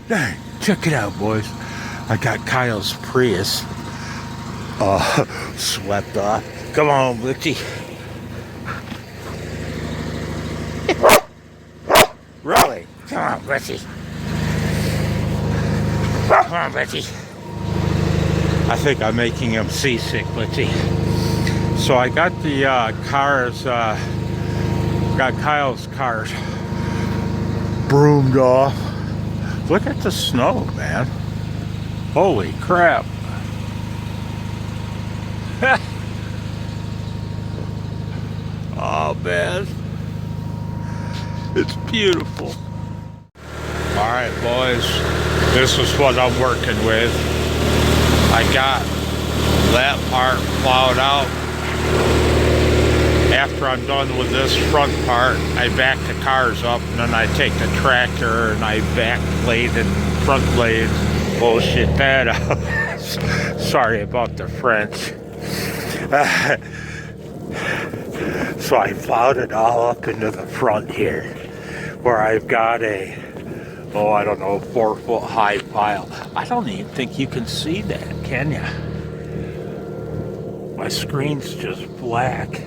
Dang, check it out, boys. I got Kyle's Prius swept off. Come on, Blitzy. Really? Come on, Blitzy. Come on, Blitzy. I think I'm making him seasick, Blitzy. So I got the got Kyle's cars broomed off. Look at the snow, man. Holy crap. Oh, man. It's beautiful. Alright, boys. This is what I'm working with. I got that part plowed out. After I'm done with this front part, I back the cars up, and then I take the tractor and I back blade and front blade, bullshit that up. Sorry about the French. So I plowed it all up into the front here, where I've got a, I don't know, 4-foot high pile. I don't even think you can see that, can you? My screen's just black.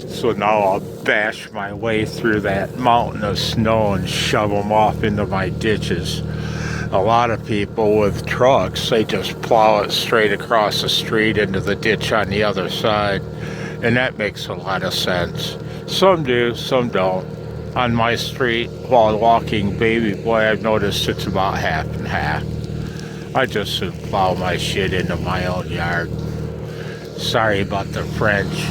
So now I'll bash my way through that mountain of snow and shove them off into my ditches. A lot of people with trucks, they just plow it straight across the street into the ditch on the other side. And that makes a lot of sense. Some do, some don't. On my street, while walking Baby Boy, I've noticed it's about half and half. I just should plow my shit into my own yard. Sorry about the French.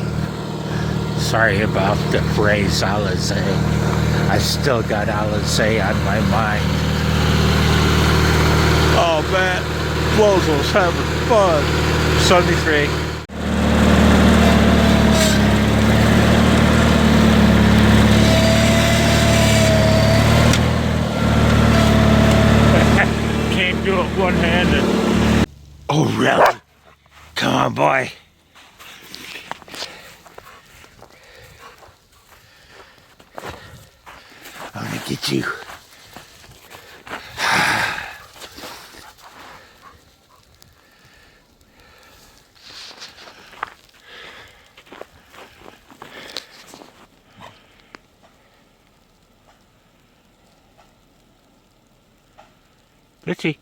Sorry about the phrase Alizé. I still got Alizé on my mind. Oh man, Wozel's having fun. 73. Can't do it one-handed. Oh really? Come on, boy. I'm gonna get you. Blitzy.